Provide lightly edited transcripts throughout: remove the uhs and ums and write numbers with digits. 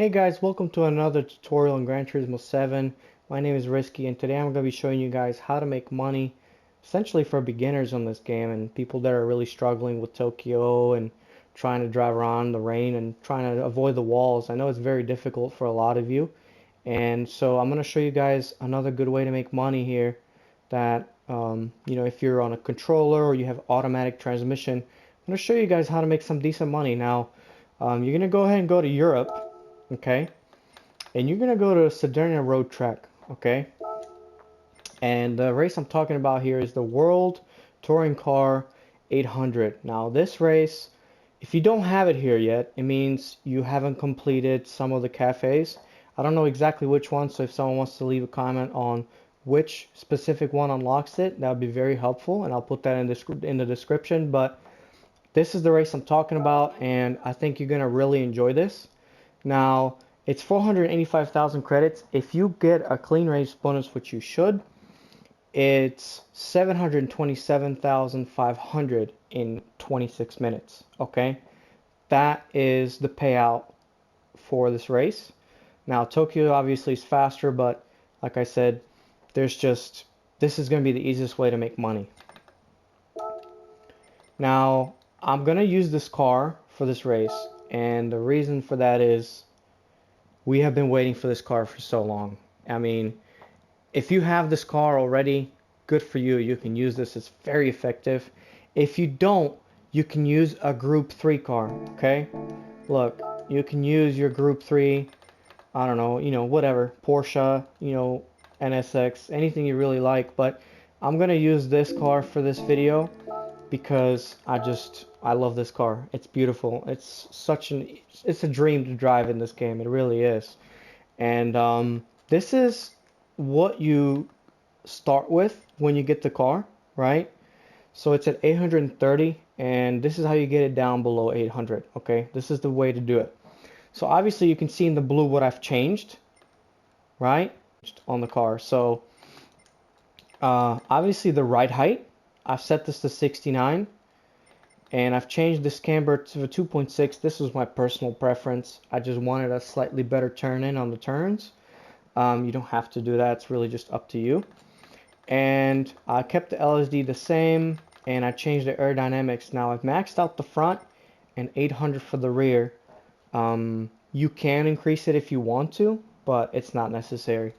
Hey guys, welcome to another tutorial on Gran Turismo 7. My name is Risky and today I'm going to be showing you guys how to make money essentially for beginners on this game and people that are really struggling with Tokyo and trying to drive around in the rain and trying to avoid the walls. I know it's very difficult for a lot of you, and so I'm going to show you guys another good way to make money here that if you're on a controller or you have automatic transmission, I'm going to show you guys how to make some decent money. Now, you're going to go ahead and go to Europe. Okay, and you're gonna go to Sadergna Road Track, okay? And the race I'm talking about here is the World Touring Car 800. Now this race, if you don't have it here yet, it means you haven't completed some of the cafes. I don't know exactly which one, so if someone wants to leave a comment on which specific one unlocks it, that would be very helpful, and I'll put that in the description. But this is the race I'm talking about, and I think you're gonna really enjoy this. Now, it's 485,000 credits. If you get a clean race bonus, which you should, it's 727,500 in 26 minutes. Okay, that is the payout for this race. Now, Tokyo obviously is faster, but like I said, this is going to be the easiest way to make money. Now, I'm going to use this car for this race. And the reason for that is we have been waiting for this car for so long. I mean, if you have this car already, good for you. You can use this. It's very effective. If you don't, you can use a Group 3 car, okay? Look, you can use your Group 3, I don't know, whatever, Porsche, NSX, anything you really like. But I'm going to use this car for this video because I love this car. It's beautiful. It's a dream to drive in this game. It really is. And this is what you start with when you get the car, right? So it's at 830, and this is how you get it down below 800, okay? This is the way to do it. So obviously you can see in the blue what I've changed, right? On the car. So obviously the ride height, I've set this to 69, and I've changed this camber to 2.6. This was my personal preference. I just wanted a slightly better turn in on the turns. You don't have to do that. It's really just up to you. And I kept the LSD the same, and I changed the aerodynamics. Now I've maxed out the front and 800 for the rear. You can increase it if you want to, but it's not necessary.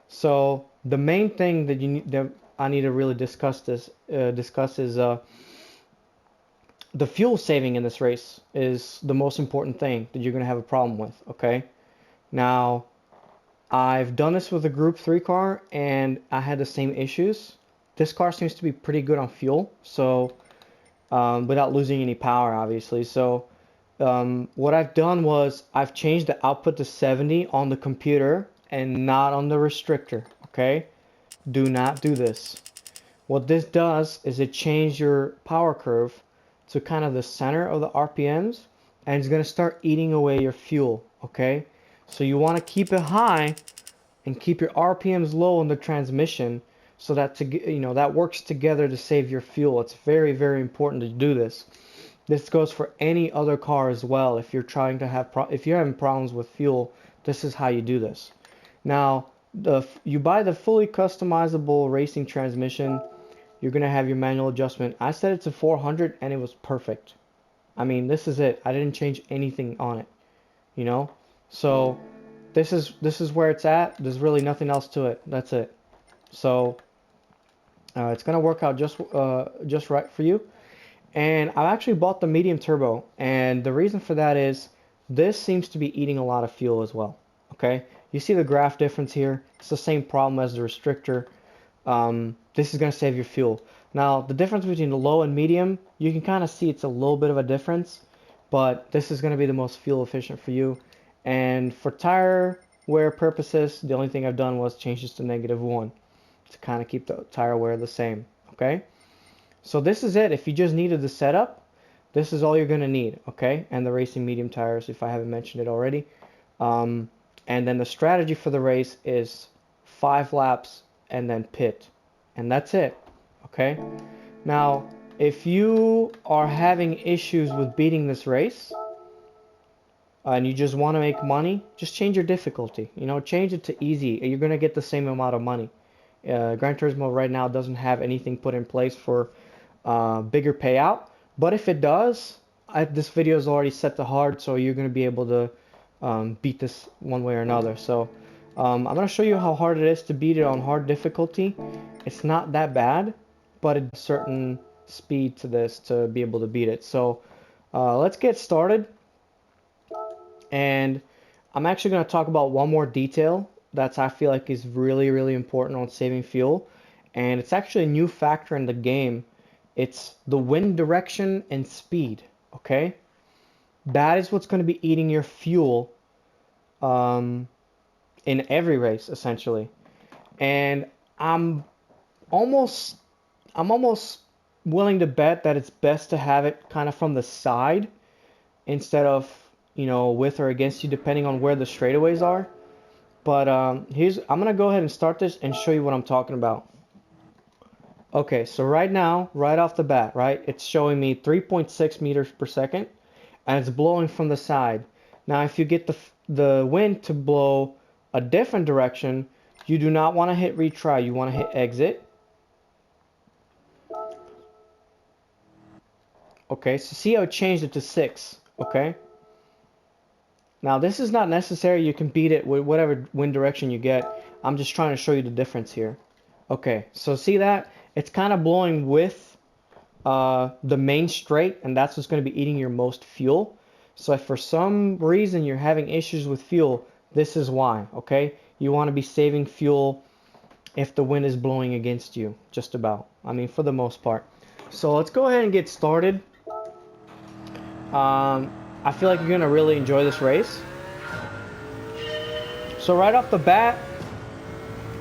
So the main thing that I need to really discuss is the fuel saving in this race is the most important thing that you're going to have a problem with, okay? Now, I've done this with a Group 3 car, and I had the same issues. This car seems to be pretty good on fuel, so without losing any power, obviously. So what I've done was I've changed the output to 70 on the computer and not on the restrictor, okay? Do not do this. What this does is it changes your power curve to kind of the center of the RPMs, and it's going to start eating away your fuel, okay? So you want to keep it high and keep your RPMs low in the transmission so that that works together to save your fuel. It's very, very important to do this. This goes for any other car as well. If you're trying to if you're having problems with fuel, this is how you do this. Now, you buy the fully customizable racing transmission, you're going to have your manual adjustment. I set it to 400 and it was perfect. I mean, this is it. I didn't change anything on it, So this is where it's at. There's really nothing else to it. That's it. So it's going to work out just right for you. And I actually bought the medium turbo, and the reason for that is this seems to be eating a lot of fuel as well. Okay, you see the graph difference here. It's the same problem as the restrictor. This is going to save your fuel. Now, the difference between the low and medium, you can kind of see it's a little bit of a difference, but this is going to be the most fuel efficient for you. And for tire wear purposes, the only thing I've done was change this to -1 to kind of keep the tire wear the same. Okay, so this is it. If you just needed the setup, this is all you're going to need. Okay, and the racing medium tires, if I haven't mentioned it already. And then the strategy for the race is 5 laps and then pit, and that's it. Okay, now if you are having issues with beating this race, and you just want to make money, just change your difficulty. You know, change it to easy. You're gonna get the same amount of money. Gran Turismo right now doesn't have anything put in place for bigger payout, but if it does, this video is already set to hard, so you're gonna be able to beat this one way or another. So I'm gonna show you how hard it is to beat it on hard difficulty. It's not that bad, but it's a certain speed to this to be able to beat it. So let's get started. And I'm actually going to talk about one more detail that I feel like is really, really important on saving fuel. And it's actually a new factor in the game. It's the wind direction and speed, okay? That is what's going to be eating your fuel in every race, essentially. And I'm almost willing to bet that it's best to have it kind of from the side instead of, you know, with or against you, depending on where the straightaways are. But I'm gonna go ahead and start this and show you what I'm talking about. Okay, so right now, right off the bat, right, it's showing me 3.6 meters per second, and it's blowing from the side. Now, if you get the wind to blow a different direction, you do not want to hit retry. You want to hit exit. Okay, so see how it changed it to 6, okay? Now, this is not necessary. You can beat it with whatever wind direction you get. I'm just trying to show you the difference here. Okay, so see that? It's kind of blowing with the main straight, and that's what's going to be eating your most fuel. So if for some reason you're having issues with fuel, this is why, okay? You want to be saving fuel if the wind is blowing against you, just about. I mean, for the most part. So let's go ahead and get started. I feel like you're going to really enjoy this race. So right off the bat,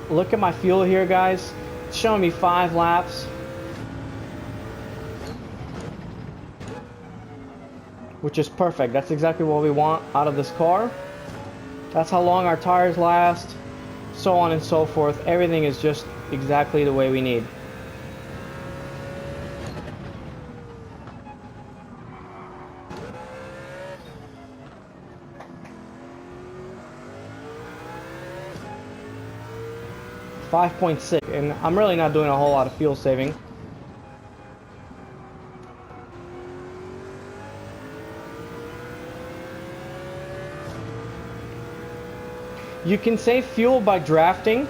look at my fuel here, guys. It's showing me 5 laps. Which is perfect. That's exactly what we want out of this car. That's how long our tires last, so on and so forth. Everything is just exactly the way we need. .6, and I'm really not doing a whole lot of fuel saving. You can save fuel by drafting,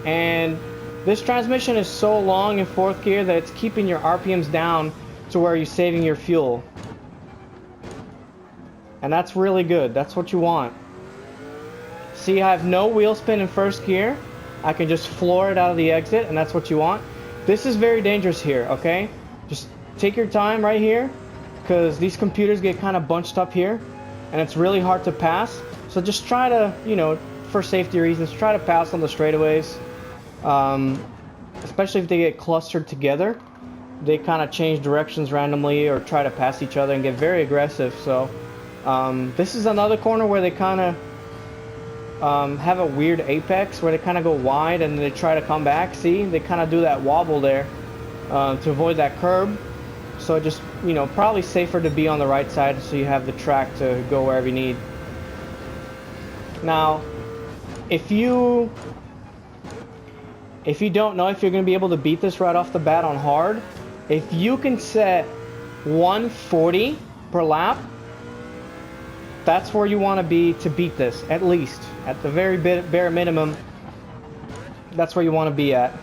and this transmission is so long in 4th gear that it's keeping your RPMs down to where you're saving your fuel. And that's really good. That's what you want. See, I have no wheel spin in 1st gear. I can just floor it out of the exit, and that's what you want. This is very dangerous here, okay? Just take your time right here, because these computers get kind of bunched up here, and it's really hard to pass. So just try to, you know, for safety reasons, try to pass on the straightaways. Especially if they get clustered together. They kind of change directions randomly or try to pass each other and get very aggressive. So this is another corner where they kind of have a weird apex where they kind of go wide and they try to come back. See, they kind of do that wobble there to avoid that curb. So just, you know, probably safer to be on the right side so you have the track to go wherever you need. Now, if you don't know if you're going to be able to beat this right off the bat on hard, if you can set 140 per lap, that's where you want to be to beat this, at least. At the very bare minimum, that's where you want to be at.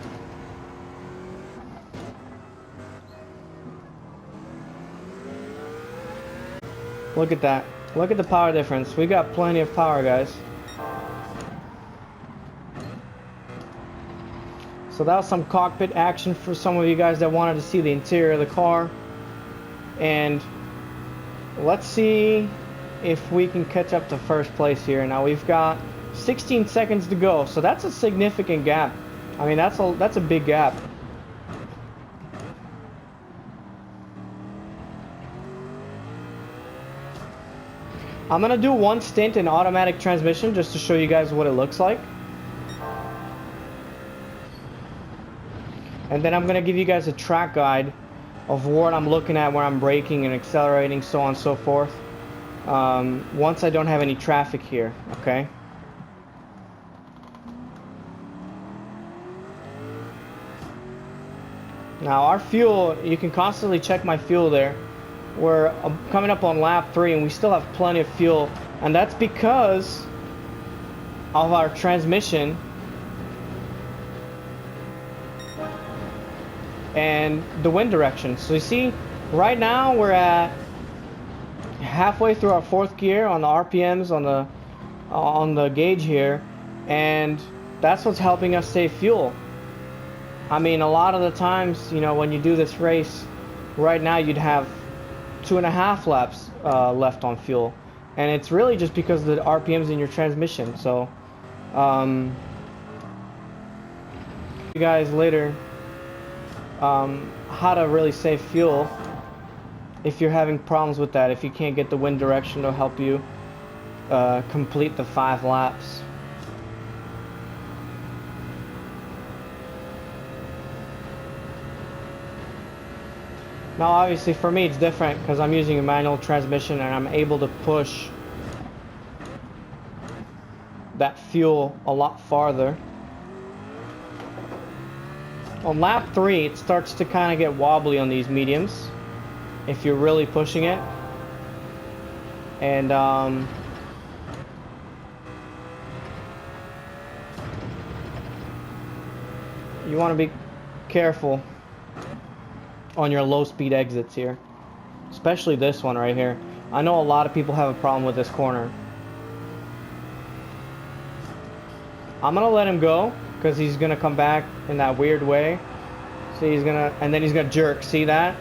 Look at that. Look at the power difference. We got plenty of power, guys. So that was some cockpit action for some of you guys that wanted to see the interior of the car. And let's see if we can catch up to first place here. Now we've got 16 seconds to go, so that's a significant gap. I mean, that's a big gap. I'm gonna do one stint in automatic transmission just to show you guys what it looks like. And then I'm gonna give you guys a track guide of what I'm looking at, where I'm braking and accelerating, so on and so forth. once I don't have any traffic here, okay? Now our fuel, you can constantly check my fuel there. We're coming up on lap 3 and we still have plenty of fuel, and that's because of our transmission and the wind direction. So you see, right now we're at halfway through our 4th gear on the RPMs on the gauge here, and that's what's helping us save fuel. I mean, a lot of the times, you know, when you do this race, right now you'd have 2.5 laps left on fuel, and it's really just because of the RPMs in your transmission. So you guys later how to really save fuel if you're having problems with that, if you can't get the wind direction to help you complete the 5 laps. Now obviously for me it's different because I'm using a manual transmission and I'm able to push that fuel a lot farther. On lap 3 it starts to kind of get wobbly on these mediums if you're really pushing it, and you want to be careful on your low speed exits here, especially this one right here. I know a lot of people have a problem with this corner. I'm gonna let him go because he's gonna come back in that weird way. See, he's gonna, and then he's gonna jerk. See that?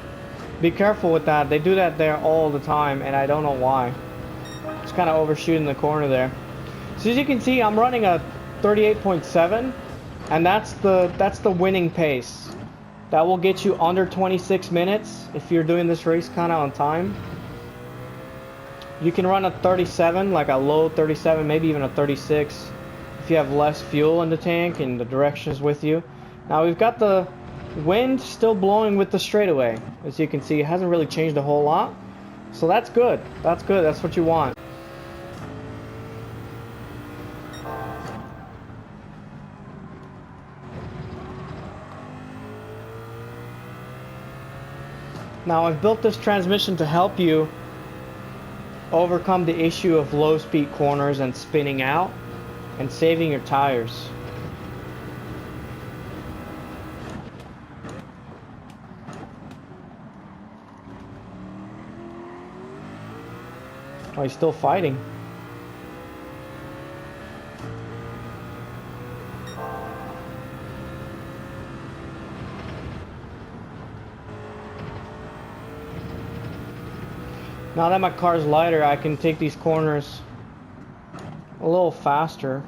Be careful with that. They do that there all the time, and I don't know why. Just kind of overshooting the corner there. So as you can see, I'm running a 38.7, and that's the winning pace. That will get you under 26 minutes if you're doing this race kind of on time. You can run a 37, like a low 37, maybe even a 36, if you have less fuel in the tank and the direction is with you. Now we've got the wind still blowing with the straightaway. As you can see, it hasn't really changed a whole lot. So that's good. That's good. That's what you want. Now I've built this transmission to help you overcome the issue of low speed corners and spinning out and saving your tires. Oh, he's still fighting. Now that my car's lighter, I can take these corners a little faster.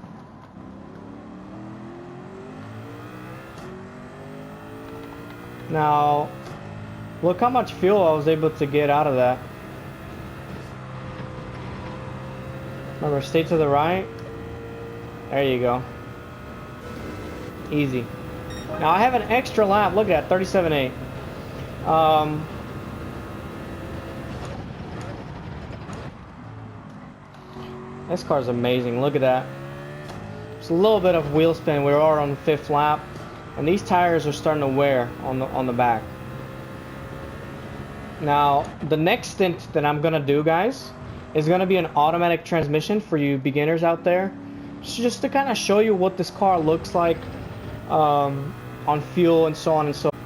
Now, look how much fuel I was able to get out of that. Remember, stay to the right. There you go. Easy. Now I have an extra lap. Look at that, 37.8. This car's amazing. Look at that. Just a little bit of wheel spin. We're all on the 5th lap, and these tires are starting to wear on the back. Now, the next stint that I'm gonna do, guys, is gonna be an automatic transmission for you beginners out there, just to kind of show you what this car looks like on fuel and so on and so on.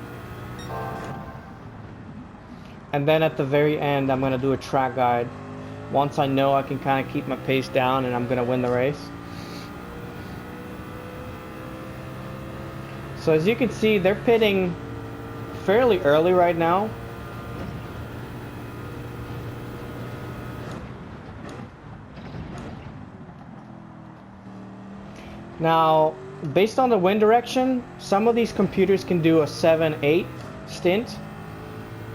And then at the very end, I'm gonna do a track guide. Once I know I can kind of keep my pace down and I'm gonna win the race. So as you can see, they're pitting fairly early right now. Now, based on the wind direction, some of these computers can do a 7-8 stint.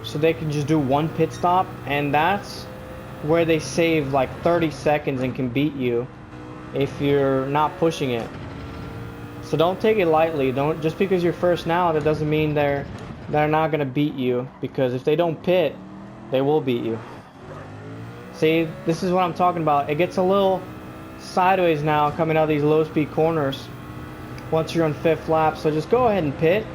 So they can just do one pit stop, and that's where they save like 30 seconds and can beat you if you're not pushing it. So don't take it lightly. Don't, just because you're first now, that doesn't mean they're not gonna beat you, because if they don't pit, they will beat you. See, this is what I'm talking about. It gets a little sideways now coming out of these low speed corners once you're on 5th lap. So just go ahead and pit.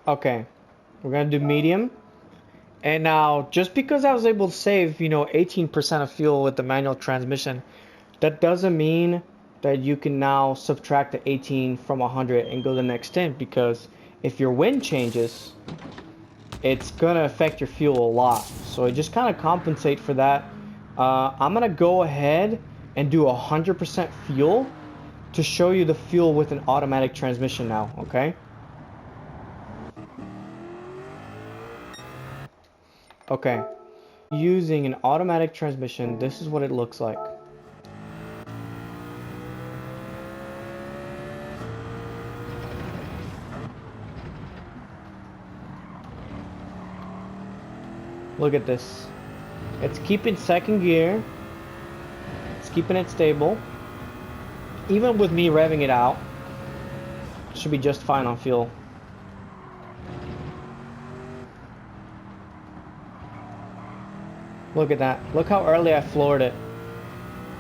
Okay, we're gonna do medium. And now, just because I was able to save, 18% of fuel with the manual transmission, that doesn't mean that you can now subtract the 18 from 100 and go the next 10, because if your wind changes, it's gonna affect your fuel a lot. So I just kind of compensate for that. I'm gonna go ahead and do 100% fuel to show you the fuel with an automatic transmission now, okay? Okay, using an automatic transmission, this is what it looks like. Look at this. It's keeping 2nd gear. It's keeping it stable. Even with me revving it out, it should be just fine on fuel. Look at that. Look how early I floored it.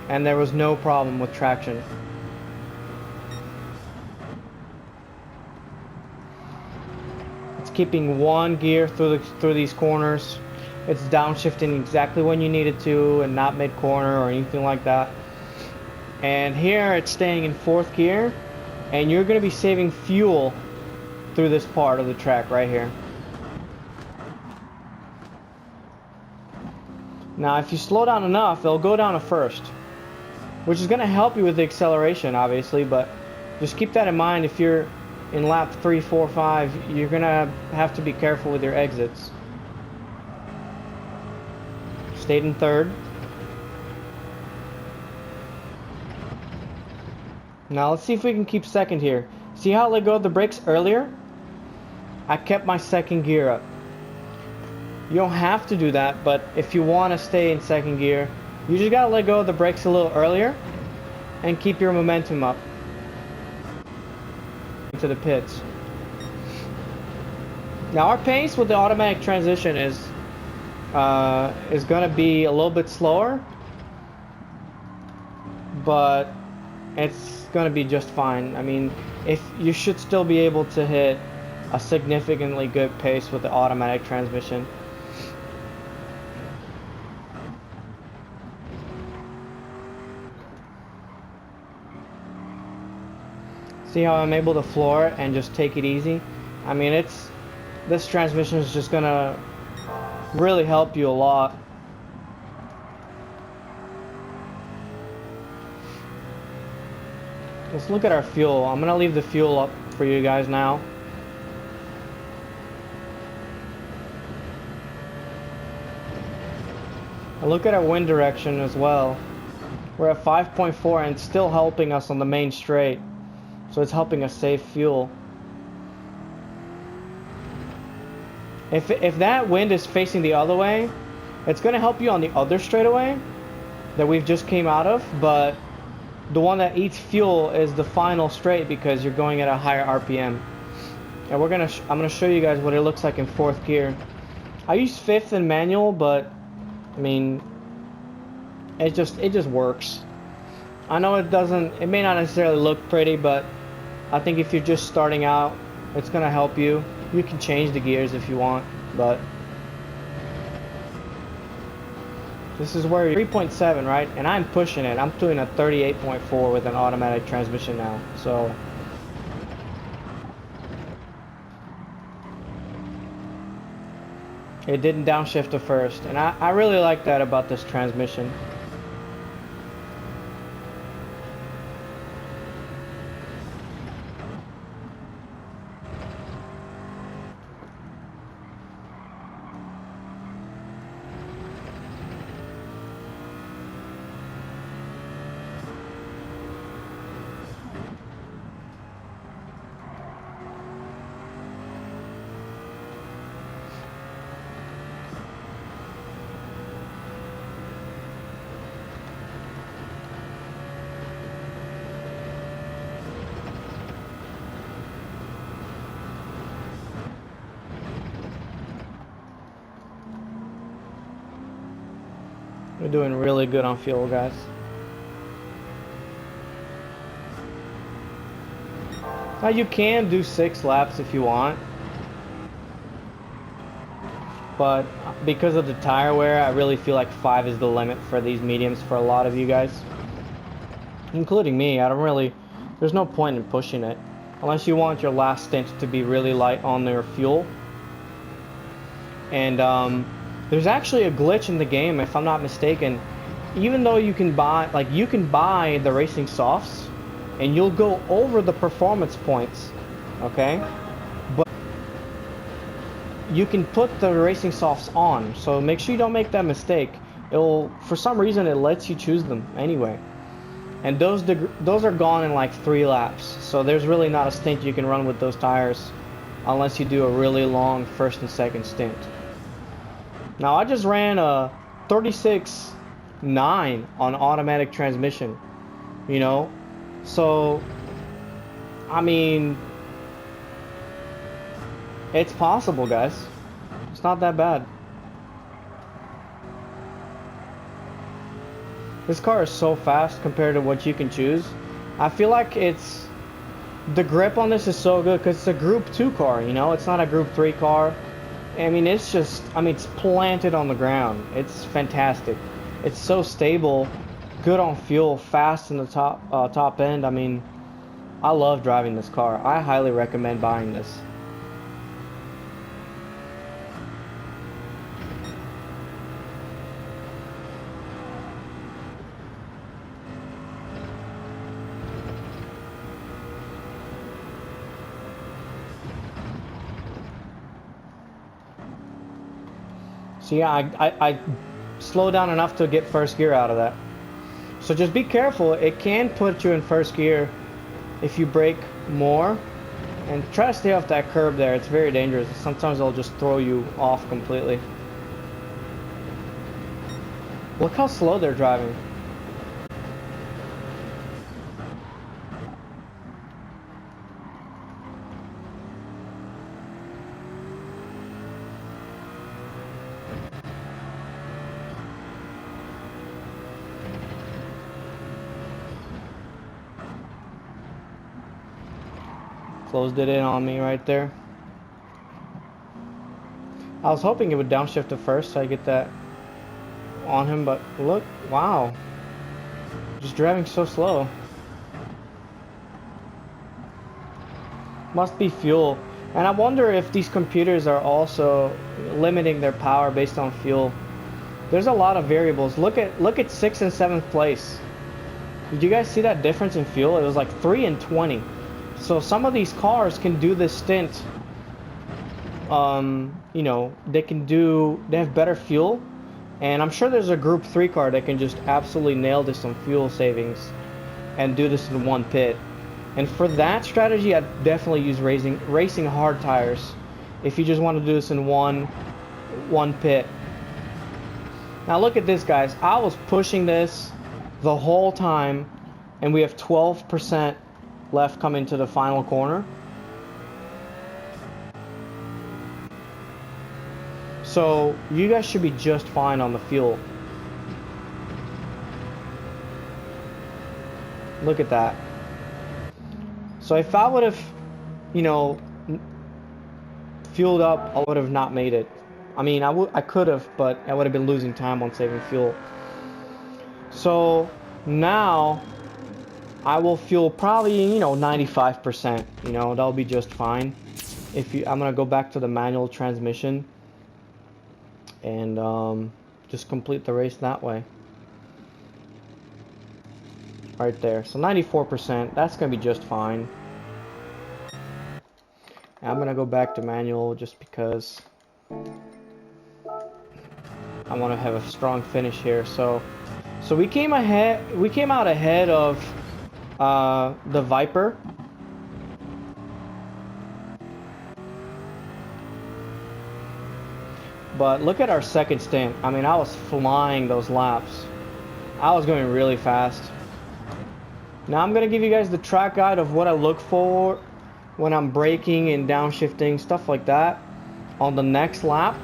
And there was no problem with traction. It's keeping 1 gear through these corners. It's downshifting exactly when you need it to and not mid-corner or anything like that. And here it's staying in 4th gear, and you're going to be saving fuel through this part of the track right here. Now if you slow down enough, it'll go down to 1st, which is going to help you with the acceleration obviously, but just keep that in mind. If you're in lap 3, 4, 5, you're going to have to be careful with your exits. Stayed in 3rd. Now let's see if we can keep 2nd here. See how I let go of the brakes earlier? I kept my 2nd gear up. You don't have to do that, but if you want to stay in 2nd gear, you just gotta let go of the brakes a little earlier and keep your momentum up to the pits. Now our pace with the automatic transition is gonna be a little bit slower, but it's gonna be just fine. I mean, if you should still be able to hit a significantly good pace with the automatic transmission. See how I'm able to floor it and just take it easy? I mean, this transmission is just gonna really help you a lot. Let's look at our fuel. I'm gonna leave the fuel up for you guys now. And look at our wind direction as well. We're at 5.4 and it's still helping us on the main straight. So it's helping us save fuel. If that wind is facing the other way, it's going to help you on the other straightaway that we've just came out of, but the one that eats fuel is the final straight because you're going at a higher RPM. And I'm gonna show you guys what it looks like in 4th gear. I use 5th in manual, but I mean, it just works. I know it may not necessarily look pretty, but I think if you're just starting out, it's gonna help you. You can change the gears if you want, but this is where 3.7, right? And I'm pushing it. I'm doing a 38.4 with an automatic transmission now. So it didn't downshift to 1st, and I really like that about this transmission. We're doing really good on fuel, guys. Now you can do 6 laps if you want, but because of the tire wear, I really feel like 5 is the limit for these mediums for a lot of you guys, including me. I don't really, there's no point in pushing it unless you want your last stint to be really light on their fuel. And there's actually a glitch in the game, if I'm not mistaken. Even though you can buy the racing softs, and you'll go over the performance points, okay? But you can put the racing softs on, so make sure you don't make that mistake. For some reason, it lets you choose them anyway. And those are gone in like 3 laps, so there's really not a stint you can run with those tires unless you do a really long first and second stint. Now I just ran a 36.9 on automatic transmission, you know? So, I mean, it's possible, guys. It's not that bad. This car is so fast compared to what you can choose. I feel like the grip on this is so good because it's a Group 2 car, you know? It's not a Group 3 car. I mean, it's planted on the ground. It's fantastic. It's so stable. Good on fuel, fast in the top end. I mean, I love driving this car. I highly recommend buying this. So yeah, I slowed down enough to get first gear out of that. So just be careful. It can put you in first gear if you brake more, and try to stay off that curb there. It's very dangerous. Sometimes it'll just throw you off completely. Look how slow they're driving. Closed it in on me right there. I was hoping it would downshift to first so I get that on him, but look, wow. Just driving so slow. Must be fuel. And I wonder if these computers are also limiting their power based on fuel. There's a lot of variables. Look at 6th and 7th place. Did you guys see that difference in fuel? It was like 3 and 20. So some of these cars can do this stint. You know, they have better fuel, and I'm sure there's a Group 3 car that can just absolutely nail this on fuel savings and do this in one pit. And for that strategy, I'd definitely use racing hard tires if you just want to do this in one pit. Now look at this, guys. I was pushing this the whole time, and we have 12% left coming to the final corner. So you guys should be just fine on the fuel. Look at that. So if I would have, you know, fueled up, I would have not made it. I mean, I could have, but I would have been losing time on saving fuel. So now I will fuel probably, you know, 95%. You know, that'll be just fine. I'm gonna go back to the manual transmission and just complete the race that way. Right there. So 94%. That's gonna be just fine. I'm gonna go back to manual just because I want to have a strong finish here. So we came out ahead of the Viper. But look at our second stint. I mean, I was flying those laps. I was going really fast. Now I'm gonna give you guys the track guide of what I look for when I'm braking and downshifting, stuff like that, on the next lap.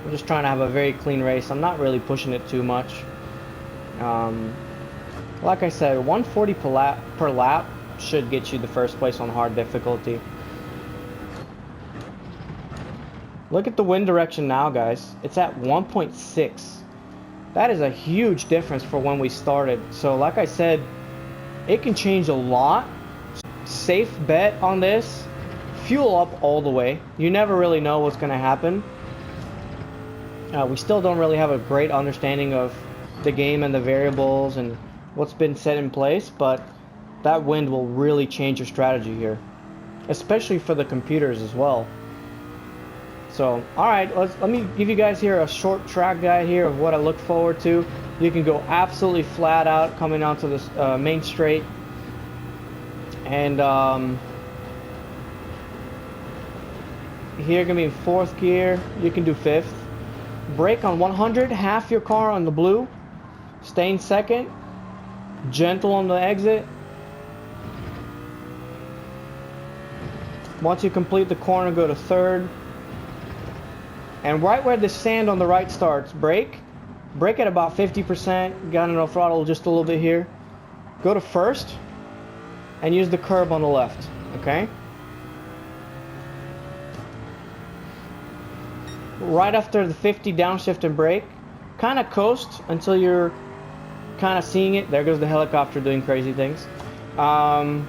I'm just trying to have a very clean race. I'm not really pushing it too much. Like I said, 140 per lap should get you the first place on hard difficulty. Look at the wind direction now, guys. It's at 1.6. That is a huge difference for when we started. So like I said, it can change a lot. Safe bet on this. Fuel up all the way. You never really know what's going to happen. We still don't really have a great understanding of the game and the variables and what's been set in place, but that wind will really change your strategy here, especially for the computers as well. So, alright, let me give you guys here a short track guide here of what I look forward to. You can go absolutely flat out coming onto this main straight. And here gonna be in 4th gear, you can do 5th. Brake on 100, half your car on the blue. Stay in 2nd. Gentle on the exit. Once you complete the corner, go to 3rd. And right where the sand on the right starts, brake. Brake at about 50%. Got enough throttle just a little bit here. Go to 1st. And use the curb on the left. Okay? Right after the 50, downshift and brake. Kind of coast until you're kind of seeing it. There goes the helicopter doing crazy things. And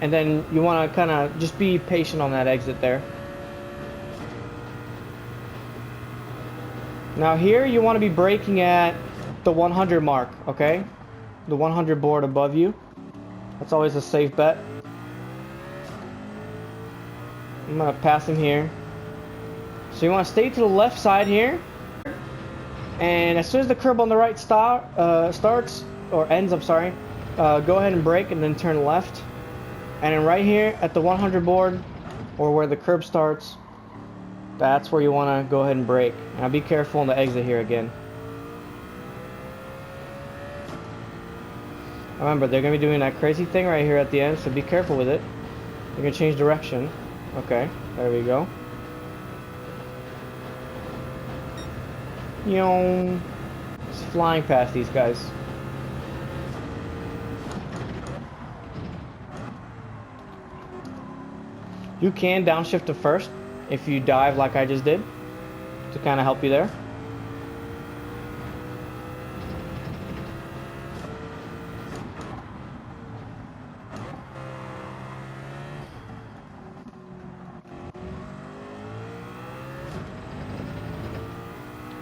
then you want to kind of just be patient on that exit there. Now here you want to be braking at the 100 mark, okay? The 100 board above you. That's always a safe bet. I'm going to pass him here. So you want to stay to the left side here. And as soon as the curb on the right starts, or ends, I'm sorry, go ahead and brake and then turn left. And then right here at the 100 board, or where the curb starts, that's where you want to go ahead and brake. Now be careful on the exit here again. Remember, they're going to be doing that crazy thing right here at the end, so be careful with it. You're going to change direction. Okay, there we go. Just flying past these guys. You can downshift to 1st if you dive like I just did, to kind of help you there.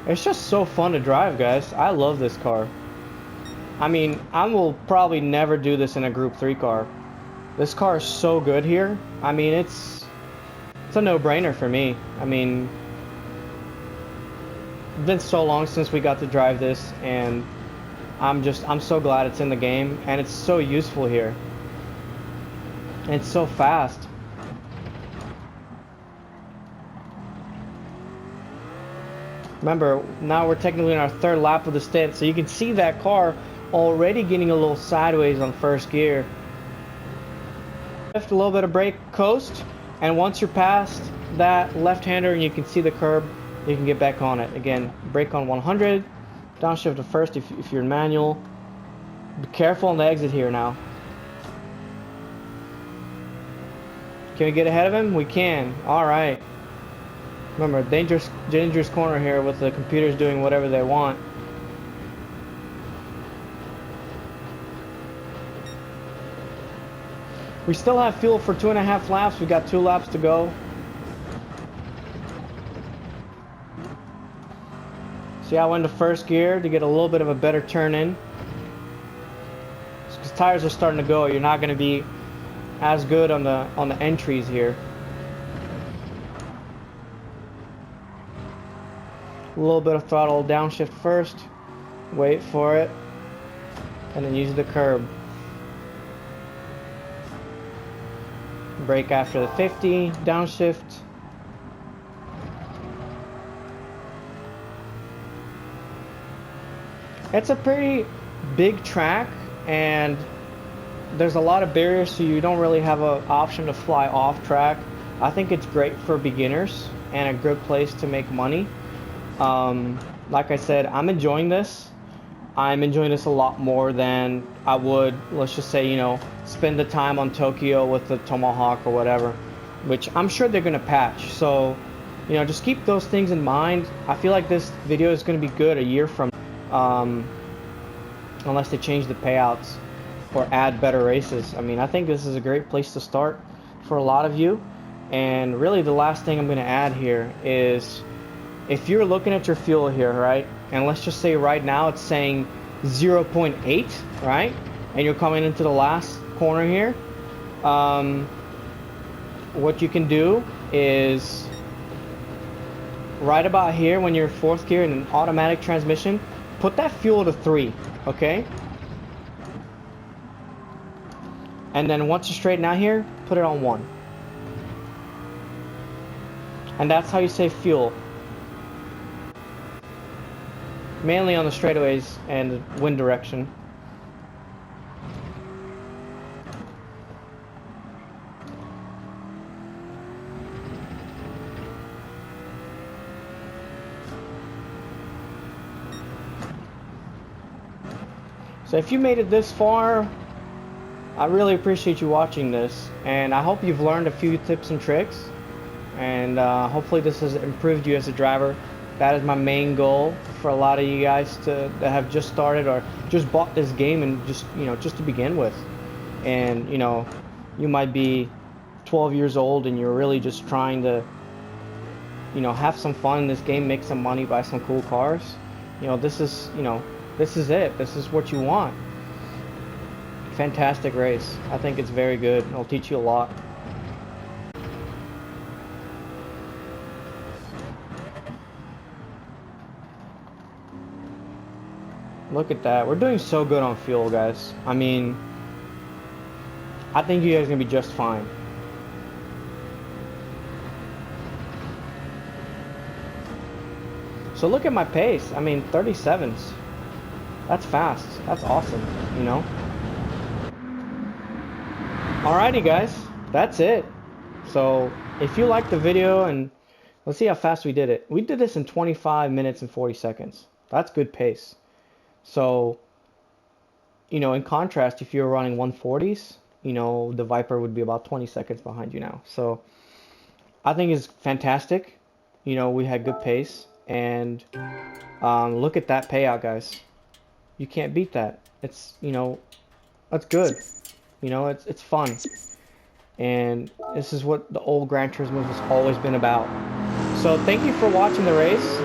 It's just so fun to drive, guys. I love this car. I mean, I will probably never do this in a Group 3 car. This car is so good here. I mean, it's a no-brainer for me. I mean, it's been so long since we got to drive this, and I'm so glad it's in the game, and it's so useful here. And it's so fast. Remember, now we're technically in our 3rd lap of the stint, so you can see that car already getting a little sideways on 1st gear. Lift a little bit of brake, coast, and once you're past that left-hander and you can see the curb, you can get back on it. Again, brake on 100, downshift to 1st if you're in manual. Be careful on the exit here now. Can we get ahead of him? We can. All right. Remember, dangerous corner here with the computers doing whatever they want. We still have fuel for 2.5 laps. We got 2 laps to go. See, I went to 1st gear to get a little bit of a better turn in. Because tires are starting to go, you're not going to be as good on the entries here. A little bit of throttle, downshift 1st, wait for it, and then use the curb. Brake after the 50, downshift. It's a pretty big track, and there's a lot of barriers, so you don't really have an option to fly off track. I think it's great for beginners and a good place to make money. Like I said, I'm enjoying this. I'm enjoying this a lot more than I would, let's just say, you know, spend the time on Tokyo with the Tomahawk or whatever, which I'm sure they're going to patch. So, you know, just keep those things in mind. I feel like this video is going to be good a year from unless they change the payouts or add better races. I mean, I think this is a great place to start for a lot of you. And really the last thing I'm going to add here is, if you're looking at your fuel here, right, and let's just say right now it's saying 0.8, right, and you're coming into the last corner here, what you can do is right about here when you're fourth gear in an automatic transmission, put that fuel to 3, okay? And then once you straighten out here, put it on 1. And that's how you save fuel. Mainly on the straightaways and the wind direction. So if you made it this far, I really appreciate you watching this, and I hope you've learned a few tips and tricks, and hopefully this has improved you as a driver. That is my main goal for a lot of you guys that have just started or just bought this game and just, you know, just to begin with. And, you know, you might be 12 years old and you're really just trying to, you know, have some fun in this game, make some money, buy some cool cars. You know, this is, you know, this is it. This is what you want. Fantastic race. I think it's very good. It'll teach you a lot. Look at that. We're doing so good on fuel, guys. I mean, I think you guys are going to be just fine. So look at my pace. I mean, 37s. That's fast. That's awesome, you know? Alrighty, guys. That's it. So if you liked the video, and let's see how fast we did it. We did this in 25 minutes and 40 seconds. That's good pace. So, you know, in contrast, if you're running 140s, you know, the Viper would be about 20 seconds behind you now. So I think it's fantastic. You know, we had good pace, and look at that payout, guys. You can't beat that. It's, you know, that's good. You know, it's fun. And this is what the old Gran Turismo has always been about. So thank you for watching the race.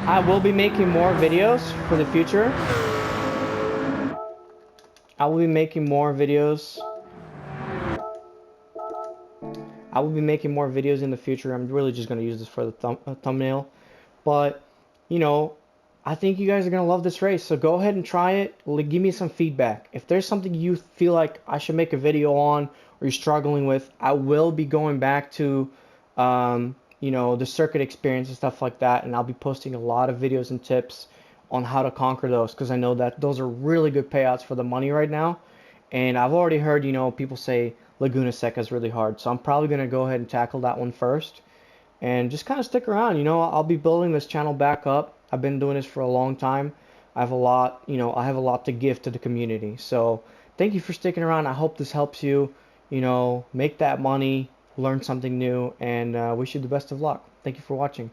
I will be making more videos for the future. I will be making more videos. I will be making more videos in the future. I'm really just going to use this for the thumbnail. But, you know, I think you guys are going to love this race. So go ahead and try it. Give me some feedback. If there's something you feel like I should make a video on or you're struggling with, I will be going back to, you know, the circuit experience and stuff like that. And I'll be posting a lot of videos and tips on how to conquer those, because I know that those are really good payouts for the money right now. And I've already heard, you know, people say Laguna Seca is really hard. So I'm probably going to go ahead and tackle that one first. And just kind of stick around. You know, I'll be building this channel back up. I've been doing this for a long time. I have a lot, you know, I have a lot to give to the community. So thank you for sticking around. I hope this helps you, you know, make that money, learn something new, and wish you the best of luck. Thank you for watching.